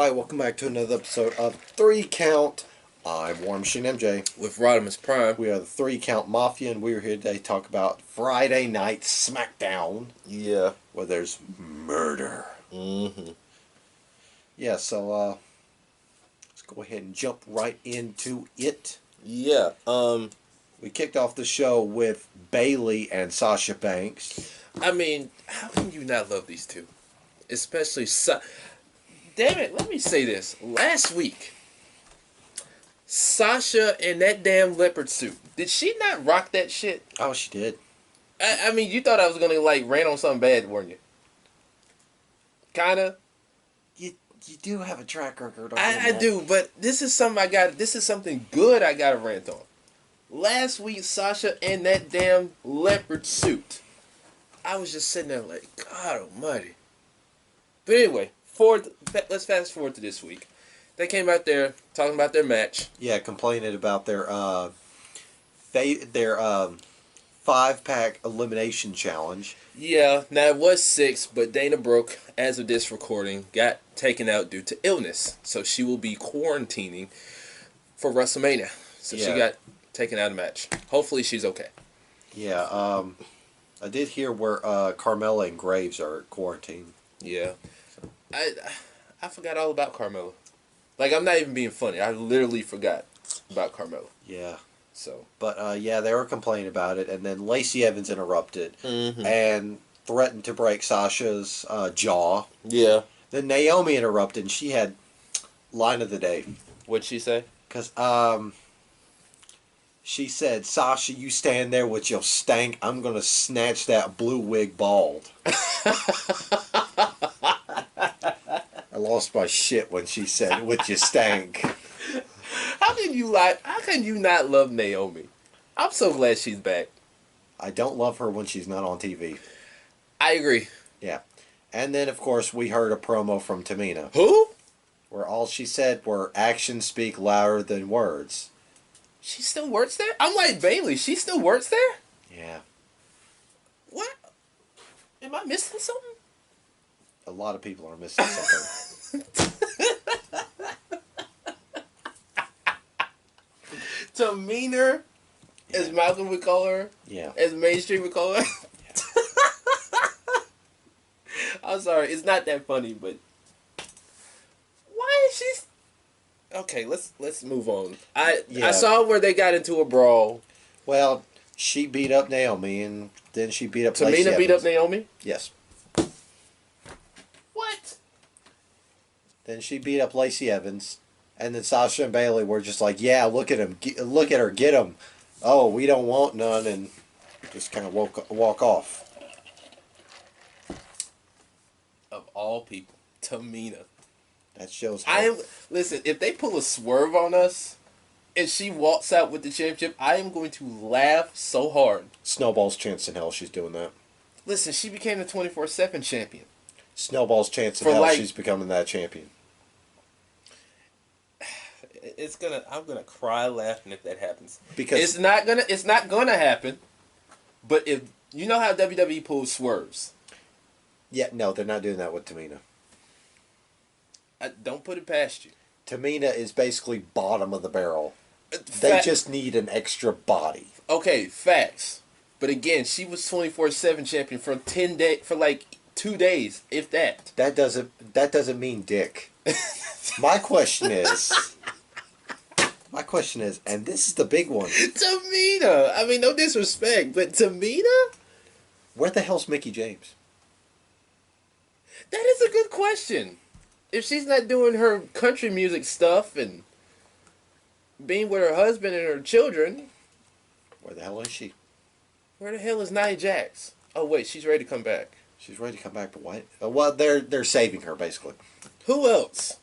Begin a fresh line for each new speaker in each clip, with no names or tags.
everybody? Welcome back to another episode of 3 Count. I'm War Machine MJ.
With Rodimus Prime.
We are the 3 Count Mafia, and we are here today to talk about Friday Night Smackdown.
Yeah.
Where there's murder.
Mm-hmm.
Yeah, so let's go ahead and jump right into it.
Yeah.
We kicked off the show with Bayley and Sasha Banks.
I mean, how can you not love these two? Especially damn it, let me say this. Last week, Sasha in that damn leopard suit. Did she not rock that shit?
Oh, she did.
I mean, you thought I was gonna rain on something bad, weren't you? Kinda.
You do have a track record.
I do, but this is something good I gotta rant on. Last week, Sasha in that damn leopard suit. I was just sitting there like, God almighty. But anyway, let's fast forward to this week. They came out there talking about their match.
Yeah, complaining about their 5-pack elimination challenge.
Yeah, now it was 6, but Dana Brooke, as of this recording, got taken out due to illness. So she will be quarantining for WrestleMania. So she got taken out of the match. Hopefully she's okay.
Yeah, I did hear where Carmella and Graves are quarantined.
Yeah. I forgot all about Carmella. Like, I'm not even being funny. I literally forgot about Carmella.
Yeah.
So.
But, yeah, they were complaining about it, and then Lacey Evans interrupted and threatened to break Sasha's jaw.
Yeah.
Then Naomi interrupted, and she had line of the day.
What'd she say?
Because, she said, Sasha, you stand there with your stank. I'm going to snatch that blue wig bald. I lost my shit when she said, with your stank.
How can you not love Naomi? I'm so glad she's back.
I don't love her when she's not on TV.
I agree.
Yeah. And then, of course, we heard a promo from Tamina.
Who?
Where all she said were, actions speak louder than words.
She still works there? I'm like Bayley. She still works there?
Yeah.
What? Am I missing something?
A lot of people are missing something.
Tamina, as Malcolm would call her.
Yeah.
As Mainstream would call her. I'm sorry. It's not that funny, but why is she... Okay, let's move on. I saw where they got into a brawl.
Well, she beat up Naomi, and then she beat up Lacey
Tamina beat
Evans.
up Naomi?
Yes.
What?
Then she beat up Lacey Evans, and then Sasha and Bayley were just like, yeah, look at him, look at her, get him. Oh, we don't want none, and just kind of walk off.
Of all people, Tamina.
That shows how...
Listen, if they pull a swerve on us and she walks out with the championship, I am going to laugh so hard.
Snowball's chance in hell she's doing that.
Listen, she became the 24/7 champion.
Snowball's chance in hell she's becoming that champion.
I'm gonna cry laughing if that happens.
Because
it's not gonna happen. But if you know how WWE pulls swerves.
Yeah, no, they're not doing that with Tamina.
Don't put it past you.
Tamina is basically bottom of the barrel. They just need an extra body.
Okay, facts. But again, she was 24/7 champion for 2 days, if that.
That doesn't mean dick. My question is, and this is the big one.
Tamina. I mean, no disrespect, but Tamina?
Where the hell's Mickie James?
That is a good question. If she's not doing her country music stuff and being with her husband and her children...
Where the hell is she?
Where the hell is Nia Jax? Oh, wait, she's ready to come back.
She's ready to come back, but what? Well, they're saving her, basically.
Who else?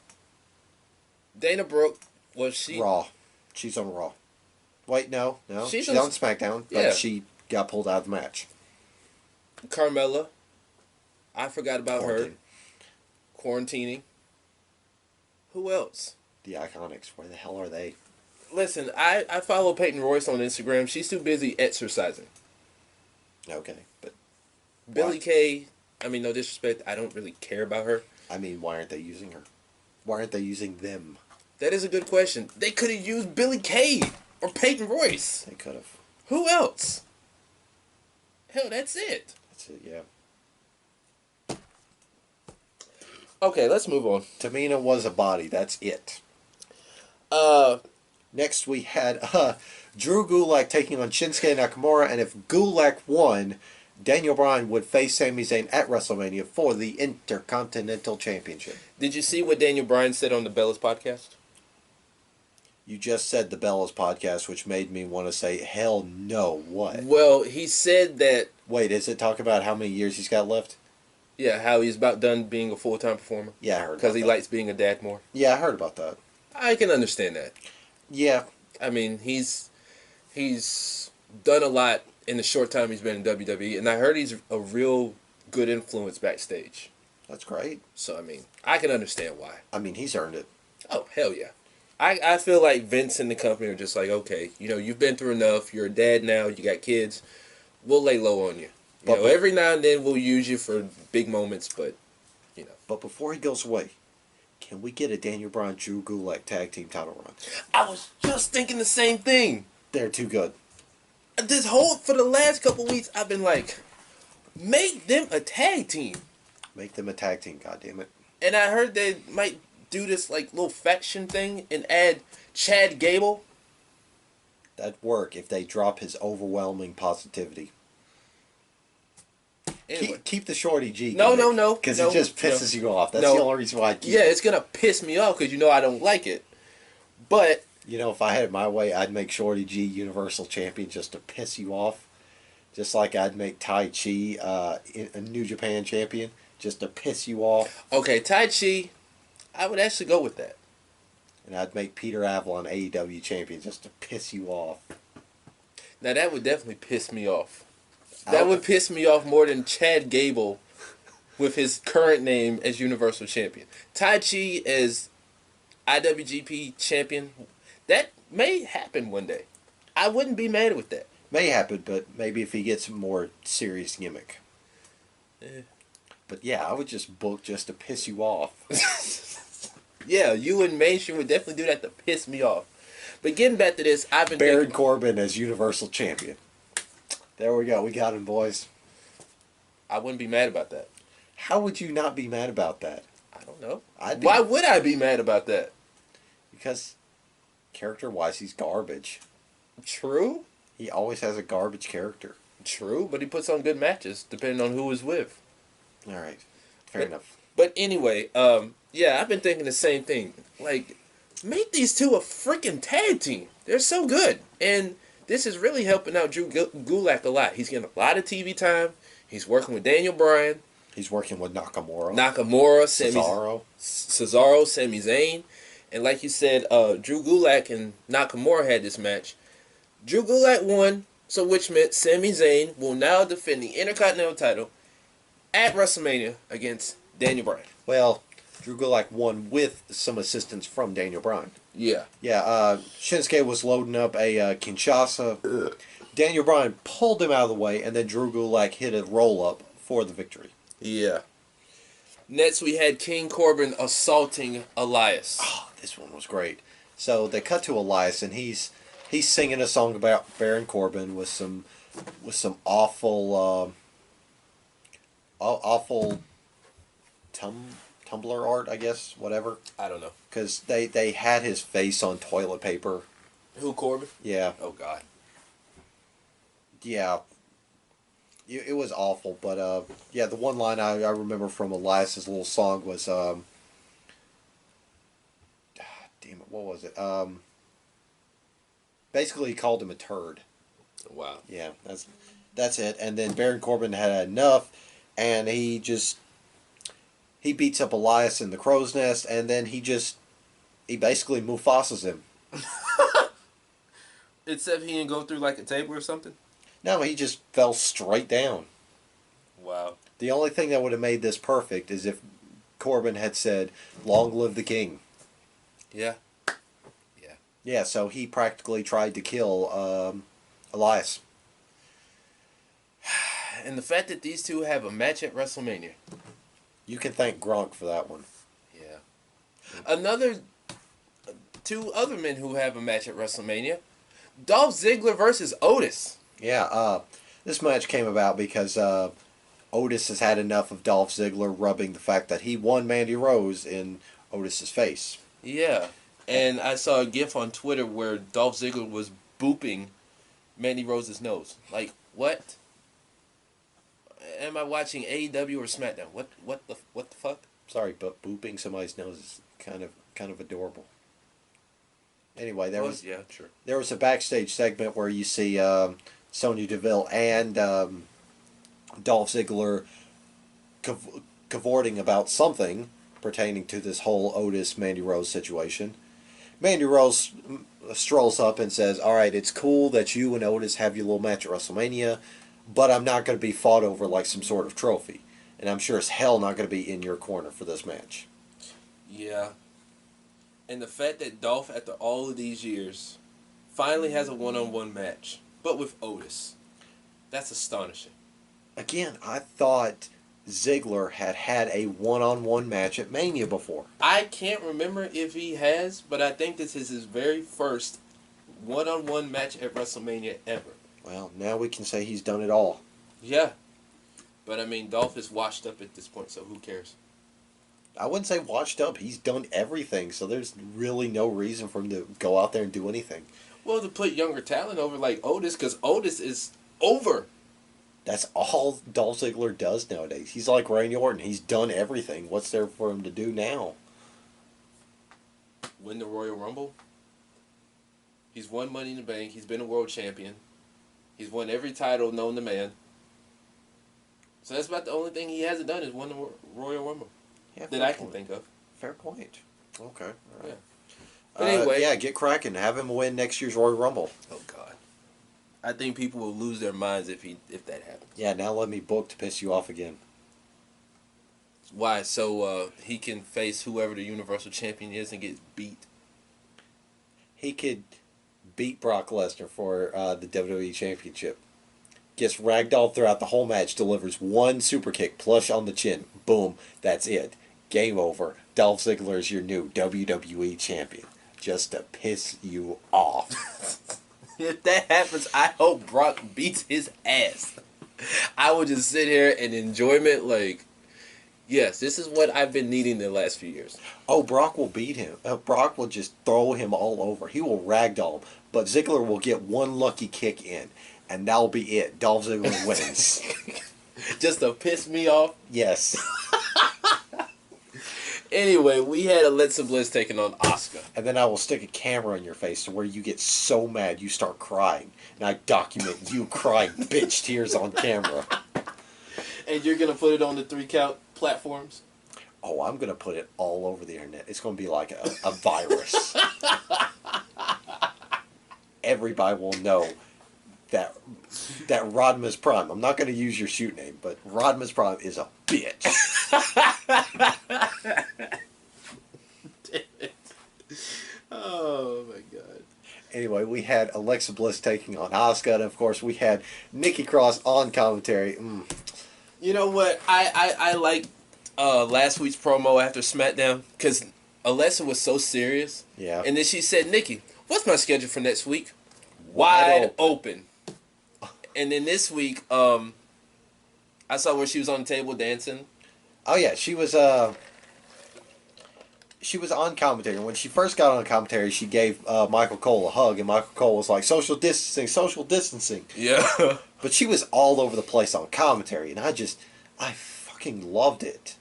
Dana Brooke, was she...
Raw. She's on Raw. Wait, no. She's on SmackDown, but she got pulled out of the match.
Carmella. I forgot about her. Quarantining. Who else?
The Iconics. Where the hell are they?
Listen, I follow Peyton Royce on Instagram. She's too busy exercising.
Okay, but...
Billie Kay, I mean, no disrespect, I don't really care about her.
I mean, why aren't they using her? Why aren't they using them?
That is a good question. They could have used Billy Kay or Peyton Royce.
They could have.
Who else? Hell, that's it.
That's it, yeah.
Okay, let's move on.
Tamina was a body. That's it.
Uh,
Next, we had Drew Gulak taking on Shinsuke Nakamura, and if Gulak won, Daniel Bryan would face Sami Zayn at WrestleMania for the Intercontinental Championship.
did you see what Daniel Bryan said on the Bellas podcast?
You just said the Bellas podcast, which made me want to say, hell no, what?
Well, he said that,
Wait, is it talk about how many years he's got left?
yeah, how he's about done being a full-time performer.
Yeah, I heard
Because
about
he
that.
likes being a dad more.
Yeah, I heard about that.
I can understand that.
Yeah,
I mean, he's done a lot in the short time he's been in WWE, and I heard he's a real good influence backstage.
that's great.
So, I mean, I can understand why.
I mean, he's earned it.
Oh, hell yeah. I feel like Vince and the company are just like, okay, you know, you've been through enough. You're a dad now. You got kids. We'll lay low on you. You know, every now and then we'll use you for big moments, but, you know.
But before he goes away, can we get a Daniel Bryan Drew Gulak tag team title run?
I was just thinking the same thing.
They're too good.
For the last couple weeks, I've been like, make them a tag team.
Make them a tag team, goddammit.
And I heard they might do this like little faction thing and add Chad Gable.
That'd work if they drop his overwhelming positivity.
Anyway.
Keep the Shorty G.
No.
Because
no,
it just pisses you off. That's
no.
the only reason why I keep
Yeah, it's going to piss me off because you know I don't like it. But,
You know, if I had it my way, I'd make Shorty G Universal Champion just to piss you off. Just like I'd make Tai Chi a New Japan Champion just to piss you off.
okay, Tai Chi, I would actually go with that.
And I'd make Peter Avalon AEW Champion just to piss you off.
Now, that would definitely piss me off. That would piss me off more than Chad Gable with his current name as Universal Champion. Tai Chi as IWGP Champion, that may happen one day. I wouldn't be mad with that.
May happen, but maybe if he gets a more serious gimmick.
Eh.
But yeah, I would just book just to piss you off.
Yeah, you and Mason would definitely do that to piss me off. But getting back to this, I've been
Baron
thinking...
Corbin as Universal Champion. There we go. We got him, boys.
I wouldn't be mad about that.
How would you not be mad about that?
I don't know.
I'd be,
Why would I be mad about that?
because character-wise, he's garbage.
True.
He always has a garbage character.
True, but he puts on good matches depending on who he's with.
All right. Fair enough.
But anyway, yeah, I've been thinking the same thing. Like, make these two a freaking tag team. They're so good. And this is really helping out Drew Gulak a lot. He's getting a lot of TV time. He's working with Daniel Bryan.
He's working with Nakamura.
Cesaro, Sami Zayn. And like you said, Drew Gulak and Nakamura had this match. Drew Gulak won, so which meant Sami Zayn will now defend the Intercontinental title at WrestleMania against Daniel Bryan.
Well, Drew Gulak won with some assistance from Daniel Bryan.
Yeah.
Yeah, Shinsuke was loading up a Kinshasa. Daniel Bryan pulled him out of the way, and then Drew Gulak hit a roll-up for the victory.
Yeah. Next, we had King Corbin assaulting Elias.
Oh, this one was great. So they cut to Elias, and he's singing a song about Baron Corbin with some awful Tumblr art, I guess, whatever.
I don't know.
Because they had his face on toilet paper.
Who, Corbin?
Yeah.
Oh, God.
Yeah. It was awful, but yeah, the one line I remember from Elias's little song was damn it, what was it? Basically he called him a turd.
Wow.
Yeah, that's it. And then Baron Corbin had enough, and he beats up Elias in the crow's nest, and then he basically Mufasas him.
Except he didn't go through like a table or something?
No, he just fell straight down.
Wow.
The only thing that would have made this perfect is if Corbin had said, "Long live the king."
Yeah.
Yeah, so he practically tried to kill Elias.
And the fact that these two have a match at WrestleMania.
You can thank Gronk for that one.
Yeah. Another two other men who have a match at WrestleMania: Dolph Ziggler versus Otis.
Yeah, this match came about because Otis has had enough of Dolph Ziggler rubbing the fact that he won Mandy Rose in Otis's face.
Yeah, and I saw a GIF on Twitter where Dolph Ziggler was booping Mandy Rose's nose. Like, what? Am I watching AEW or SmackDown? What the fuck?
Sorry, but booping somebody's nose is kind of adorable. Anyway,
Yeah, sure.
there was a backstage segment where you see Sonya Deville and Dolph Ziggler cavorting about something pertaining to this whole Otis Mandy Rose situation. Mandy Rose strolls up and says, "All right, it's cool that you and Otis have your little match at WrestleMania, but I'm not going to be fought over like some sort of trophy, and I'm sure as hell not going to be in your corner for this match."
Yeah. And the fact that Dolph, after all of these years, finally has a one-on-one match, but with Otis, that's astonishing.
Again, I thought Ziggler had a one-on-one match at Mania before.
I can't remember if he has, but I think this is his very first one-on-one match at WrestleMania ever.
Well, now we can say he's done it all.
Yeah. But I mean, Dolph is washed up at this point, so who cares?
I wouldn't say washed up. He's done everything, so there's really no reason for him to go out there and do anything.
Well, to put younger talent over like Otis, because Otis is over.
That's all Dolph Ziggler does nowadays. He's like Randy Orton. He's done everything. What's there for him to do now?
Win the Royal Rumble. He's won Money in the Bank. He's been a world champion. He's won every title known to man. So that's about the only thing he hasn't done is won the Royal Rumble.
Yeah,
that I can think of.
Fair point. Okay. All right.
Yeah. But anyway.
Yeah, get cracking. Have him win next year's Royal Rumble.
Oh, God. I think people will lose their minds if that happens.
Yeah, now let me book to piss you off again.
Why? So he can face whoever the Universal Champion is and get beat?
He could beat Brock Lesnar for the WWE Championship. Gets ragdolled throughout the whole match, delivers one super kick, plush on the chin. Boom. That's it. Game over. Dolph Ziggler is your new WWE Champion. Just to piss you off.
If that happens, I hope Brock beats his ass. I would just sit here in enjoyment like, yes, this is what I've been needing the last few years.
Oh, Brock will beat him. Brock will just throw him all over. He will ragdoll him. But Ziggler will get one lucky kick in. And that'll be it. Dolph Ziggler wins.
Just to piss me off?
Yes.
Anyway, we had Alexa Bliss taking on Asuka.
And then I will stick a camera in your face to where you get so mad you start crying. And I document you crying bitch tears on camera.
And you're going to put it on the 3 count platforms?
Oh, I'm going to put it all over the internet. It's going to be like a virus. Everybody will know that Rodma's Prime, I'm not going to use your shoot name, but Rodma's Prime is a bitch.
Damn it. Oh, my God.
Anyway, we had Alexa Bliss taking on Asuka, and of course we had Nikki Cross on commentary.
You know what? I liked last week's promo after SmackDown, because Alexa was so serious.
Yeah.
And then she said, "Nikki, what's my schedule for next week?" Wide open. And then this week, I saw where she was on the table dancing.
Oh yeah, she was on commentary. When she first got on commentary, she gave Michael Cole a hug, and Michael Cole was like, social distancing.
Yeah.
But she was all over the place on commentary, and I fucking loved it.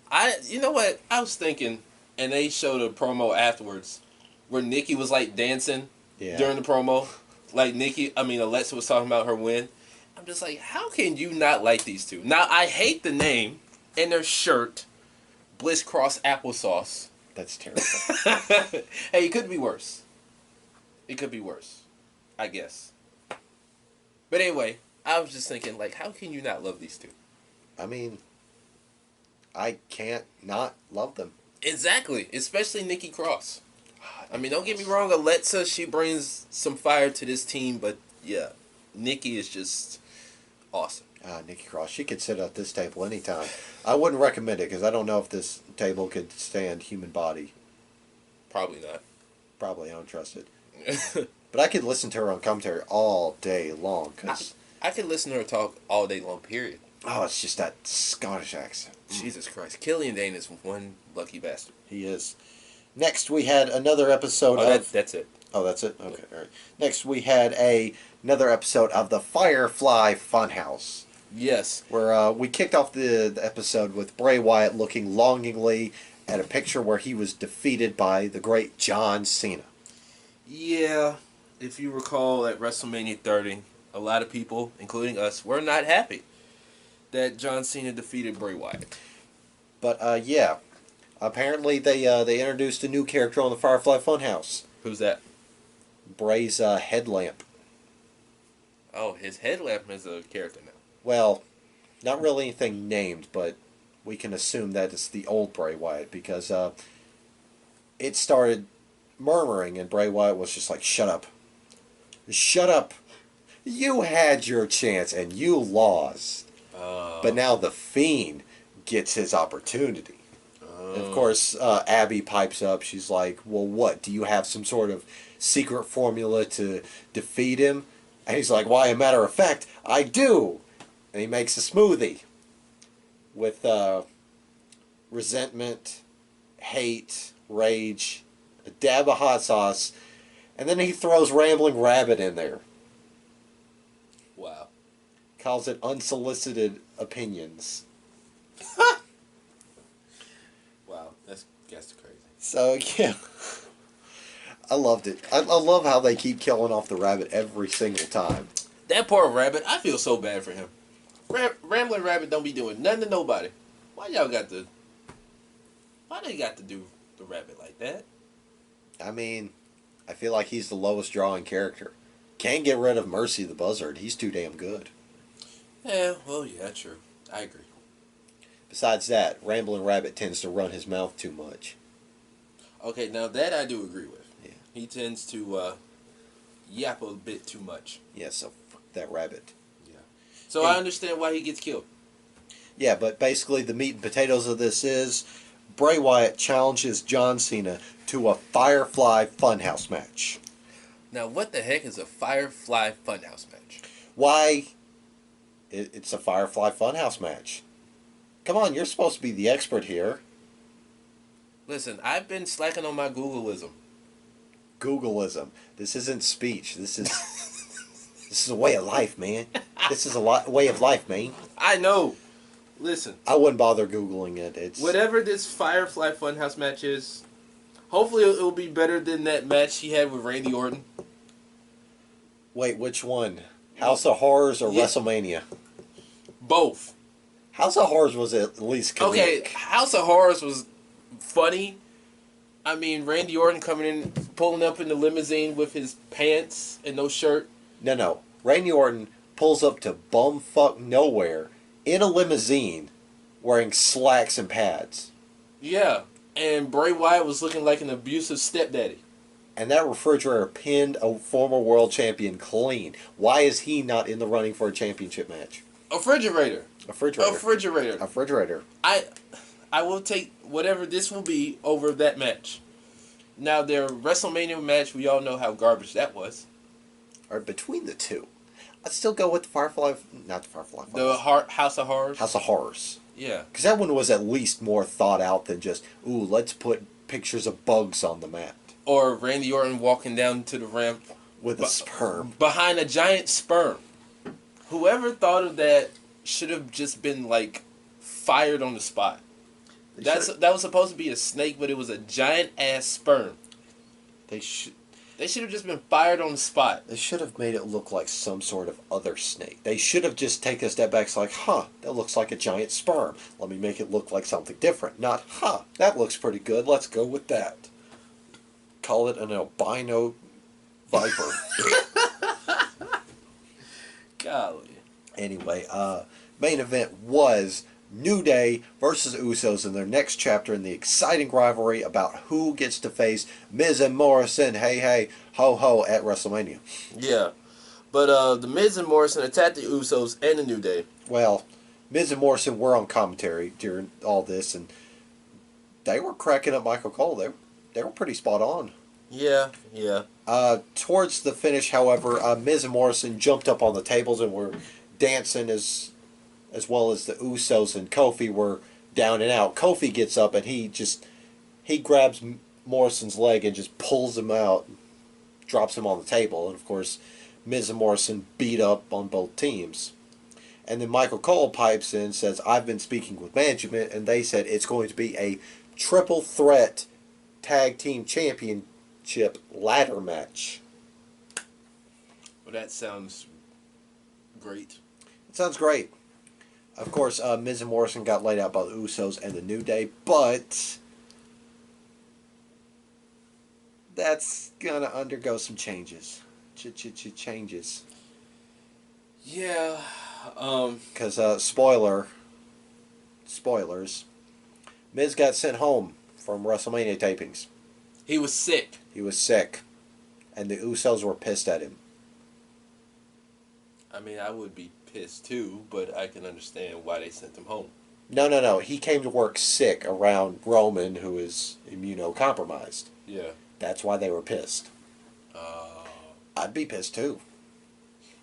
You know what? I was thinking, and they showed a promo afterwards where Nikki was like dancing during the promo. Like Alexa was talking about her win. I'm just like, how can you not like these two? Now, I hate the name and their shirt, Bliss Cross Applesauce.
That's terrible.
Hey, it could be worse. It could be worse, I guess. But anyway, I was just thinking, like, how can you not love these two?
I mean, I can't not love them.
Exactly, especially Nikki Cross. I mean, don't get me wrong, Alexa, she brings some fire to this team, but yeah, Nikki is just awesome.
Nikki Cross, she could sit at this table anytime. I wouldn't recommend it because I don't know if this table could stand human body.
Probably not.
Probably, I don't trust it. But I could listen to her on commentary all day long because
I could listen to her talk all day long. Period.
oh, it's just that Scottish accent.
Jesus Christ, Killian Dane is one lucky bastard.
He is. Next, we had another episode
Oh,
of.
that's it.
Oh, that's it. Okay, all right. Next, we had another episode of the Firefly Funhouse,
Yes.
where we kicked off the episode with Bray Wyatt looking longingly at a picture where he was defeated by the great John Cena.
Yeah. If you recall, at WrestleMania 30, a lot of people, including us, were not happy that John Cena defeated Bray Wyatt.
But yeah, apparently they introduced a new character on the Firefly Funhouse.
Who's that?
Bray's headlamp.
Oh, his headlamp is a character now.
Well, not really anything named, but we can assume that it's the old Bray Wyatt because it started murmuring and Bray Wyatt was just like, "Shut up. Shut up. You had your chance and you lost." But now the Fiend gets his opportunity. And of course, Abby pipes up. She's like, "Well, what? Do you have some sort of secret formula to defeat him?" And he's like, "Why, a matter of fact, I do." And he makes a smoothie with resentment, hate, rage, a dab of hot sauce, and then he throws Rambling Rabbit in there.
Wow.
Calls it unsolicited opinions.
Wow, that's crazy.
So, yeah. I loved it. I love how they keep killing off the rabbit every single time.
That poor rabbit, I feel so bad for him. Rambling Rabbit don't be doing nothing to nobody. Why they got to do the rabbit like that?
I mean, I feel like he's the lowest drawing character. Can't get rid of Mercy the Buzzard. He's too damn good.
Yeah, well, yeah, true. I agree.
Besides that, Rambling Rabbit tends to run his mouth too much.
Okay, now that I do agree with.
Yeah.
He tends to yap a bit too much.
Yeah, so fuck that rabbit.
Yeah. So I understand why he gets killed.
Yeah, but basically the meat and potatoes of this is Bray Wyatt challenges John Cena to a Firefly Funhouse match.
Now, what the heck is a Firefly Funhouse match?
Why? It's a Firefly Funhouse match. Come on, you're supposed to be the expert here.
Listen, I've been slacking on my Googleism.
Googleism. This isn't speech. This is this is a way of life, man. This is a way of life, man.
I know. Listen.
I wouldn't bother Googling it. It's
Whatever this Firefly Funhouse match is, hopefully it'll be better than that match he had with Randy Orton.
Wait, which one? House of Horrors or
Yeah.
WrestleMania?
Both.
House of Horrors was at least comedic.
Okay, House of Horrors was funny. I mean, Randy Orton coming in, pulling up in the limousine with his pants and no shirt.
No. Randy Orton pulls up to bumfuck nowhere in a limousine wearing slacks and pads.
Yeah, and Bray Wyatt was looking like an abusive stepdaddy.
And that refrigerator pinned a former world champion clean. Why is he not in the running for a championship match?
Refrigerator.
A refrigerator.
I will take whatever this will be over that match. Now, their WrestleMania match, we all know how garbage that was.
Or between the two. I'd still go with the Firefly... Not the Firefly.
The House of Horrors.
House of Horrors.
Yeah.
Because that one was at least more thought out than just, ooh, let's put pictures of bugs on the mat.
Or Randy Orton walking down to the ramp
With a sperm.
behind a giant sperm. Whoever thought of that should have just been like fired on the spot. That was supposed to be a snake, but it was a giant ass sperm.
They should
have just been fired on the spot.
They should have made it look like some sort of other snake. They should have just taken a step back. It's like, that looks like a giant sperm. Let me make it look like something different. Not, that looks pretty good. Let's go with that. Call it an albino viper.
Golly.
Anyway, main event was New Day versus Usos in their next chapter in the exciting rivalry about who gets to face Miz and Morrison, hey, ho, ho, at WrestleMania.
Yeah. But the Miz and Morrison attacked the Usos and the New Day.
Well, Miz and Morrison were on commentary during all this, and they were cracking up Michael Cole. they were pretty spot on.
Yeah, yeah.
Towards the finish, however, Miz and Morrison jumped up on the tables and were dancing as well as the Usos and Kofi were down and out. Kofi gets up and he grabs Morrison's leg and just pulls him out, drops him on the table, and of course, Miz and Morrison beat up on both teams. And then Michael Cole pipes in, says, "I've been speaking with management, and they said it's going to be a triple threat tag team championship ladder match."
Well, that sounds great.
It sounds great. Of course, Miz and Morrison got laid out by the Usos and the New Day, but that's gonna undergo some changes. Changes.
Yeah.
Because spoilers, Miz got sent home from WrestleMania tapings.
He was sick.
He was sick, and the Usos were pissed at him.
I mean, I would be pissed too, but I can understand why they sent him home.
No. He came to work sick around Roman, who is immunocompromised.
Yeah.
That's why they were pissed.
Uh,
I'd be pissed too.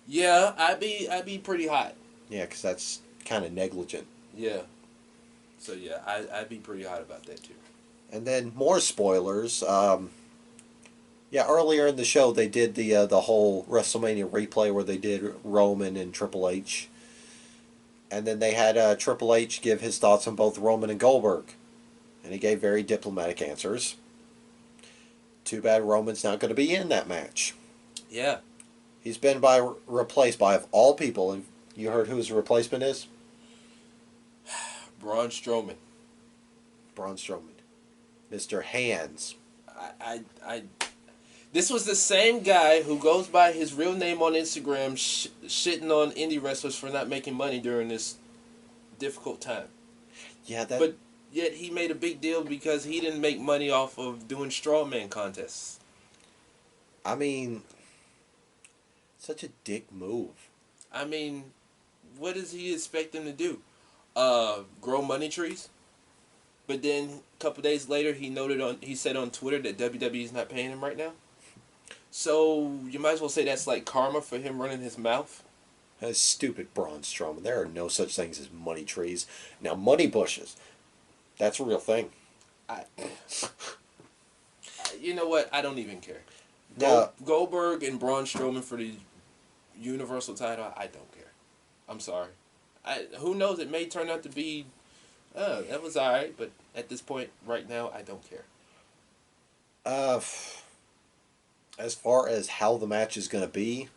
yeah, I'd be pretty hot.
Yeah, because that's kind of negligent.
Yeah. So yeah, I'd be pretty hot about that too.
And then more spoilers. Earlier in the show they did the whole WrestleMania replay where they did Roman and Triple H, and then they had Triple H give his thoughts on both Roman and Goldberg, and he gave very diplomatic answers. Too bad Roman's not going to be in that match.
Yeah.
He's been replaced by, of all people, and you heard who his replacement is?
Braun Strowman.
Braun Strowman. Mr. Hands.
I This was the same guy who goes by his real name on Instagram, shitting on indie wrestlers for not making money during this difficult time.
Yeah,
But yet he made a big deal because he didn't make money off of doing strawman contests.
I mean, such a dick move.
I mean, what does he expect him to do? Grow money trees? But then a couple days later, he said on Twitter that WWE is not paying him right now. So you might as well say that's like karma for him running his mouth.
That's stupid, Braun Strowman. There are no such things as money trees. Now, money bushes, that's a real thing.
You know what? I don't even care.
Now,
Goldberg and Braun Strowman for the Universal title, I don't care. I'm sorry. Who knows? It may turn out to be, that was alright, but at this point, right now, I don't care.
As far as how the match is going to be,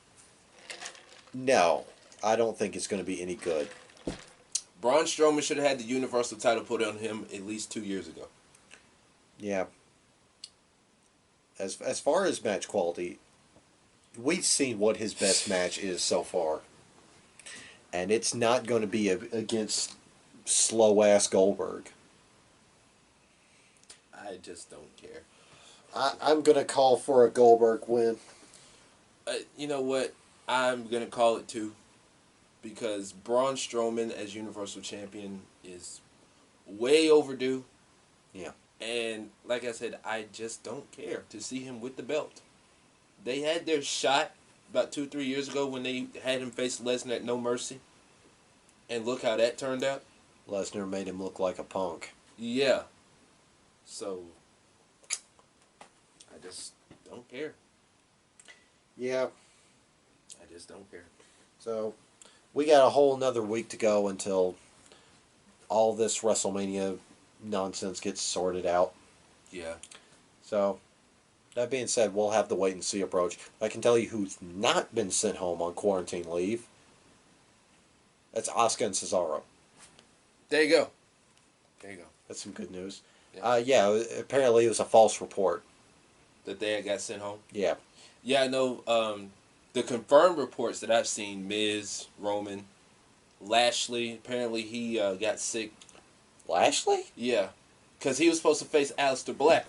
no, I don't think it's going to be any good.
Braun Strowman should have had the Universal title put on him at least 2 years ago.
Yeah. As far as match quality, we've seen what his best match is so far. And it's not going to be against slow-ass Goldberg.
I just don't care.
I'm going to call for a Goldberg win.
You know what? I'm going to call it too. Because Braun Strowman as Universal Champion is way overdue.
Yeah.
And like I said, I just don't care to see him with the belt. They had their shot about 2-3 years ago when they had him face Lesnar at No Mercy. And look how that turned out.
Lesnar made him look like a punk.
Yeah. So, I just don't care.
Yeah.
I just don't care.
So, we got a whole another week to go until all this WrestleMania nonsense gets sorted out.
Yeah.
So, that being said, we'll have the wait and see approach. I can tell you who's not been sent home on quarantine leave. That's Asuka and Cesaro.
There you go. There you go.
That's some good news.
Yeah.
Apparently it was a false report.
That they got sent home?
Yeah.
Yeah, I know. The confirmed reports that I've seen, Miz, Roman, Lashley, apparently he got sick.
Lashley?
Yeah. Because he was supposed to face Aleister Black.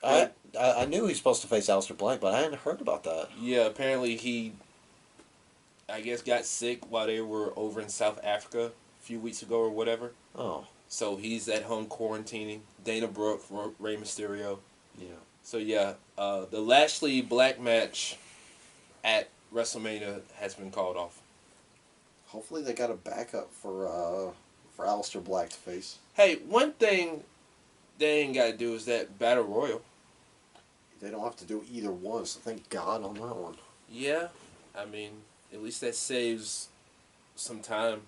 I knew he was supposed to face Aleister Black, but I hadn't heard about that.
Yeah, apparently he, I guess, got sick while they were over in South Africa a few weeks ago or whatever.
Oh.
So he's at home quarantining. Dana Brooke, Rey Mysterio.
Yeah.
So yeah, the Lashley Black match at WrestleMania has been called off.
Hopefully they got a backup for Aleister Black to face.
Hey, one thing they ain't got to do is that Battle Royal.
They don't have to do either one, so thank God on that one.
Yeah, I mean, at least that saves some time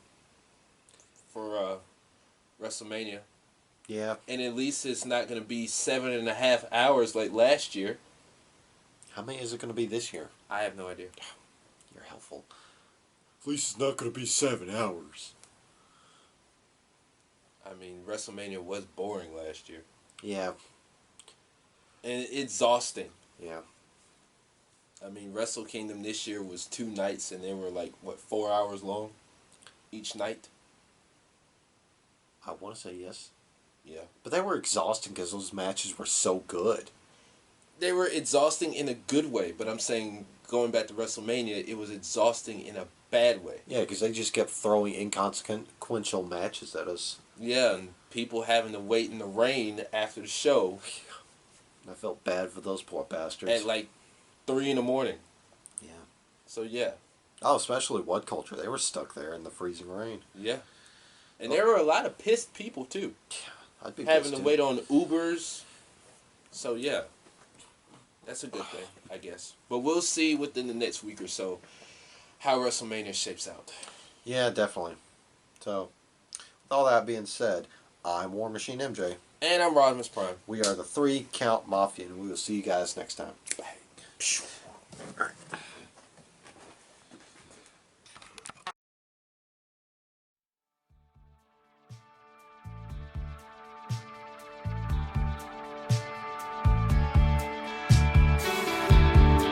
for WrestleMania.
Yeah.
And at least it's not going to be 7.5 hours like last year.
How many is it going to be this year?
I have no idea.
You're helpful. At least it's not going to be 7 hours.
I mean, WrestleMania was boring last year.
Yeah.
And exhausting.
Yeah.
I mean, Wrestle Kingdom this year was 2 nights, and they were like, what, 4 hours long each night?
I want to say yes.
Yeah.
But they were exhausting because those matches were so good.
They were exhausting in a good way, but I'm saying, going back to WrestleMania, it was exhausting in a bad way.
Yeah, because they just kept throwing inconsequential matches at us.
Yeah, and people having to wait in the rain after the show.
I felt bad for those poor bastards.
At like 3 in the morning.
Yeah.
So yeah.
Oh, especially What Culture. They were stuck there in the freezing rain.
Yeah. And there were a lot of pissed people too.
Yeah, I'd be
Having
pissed
to
too.
wait on Ubers. So yeah. That's a good thing, I guess. But we'll see within the next week or so how WrestleMania shapes out.
Yeah, definitely. So, with all that being said, I'm War Machine MJ.
And I'm Rodimus Prime.
We are the 3 Count Mafia, and we will see you guys next time.
Bye.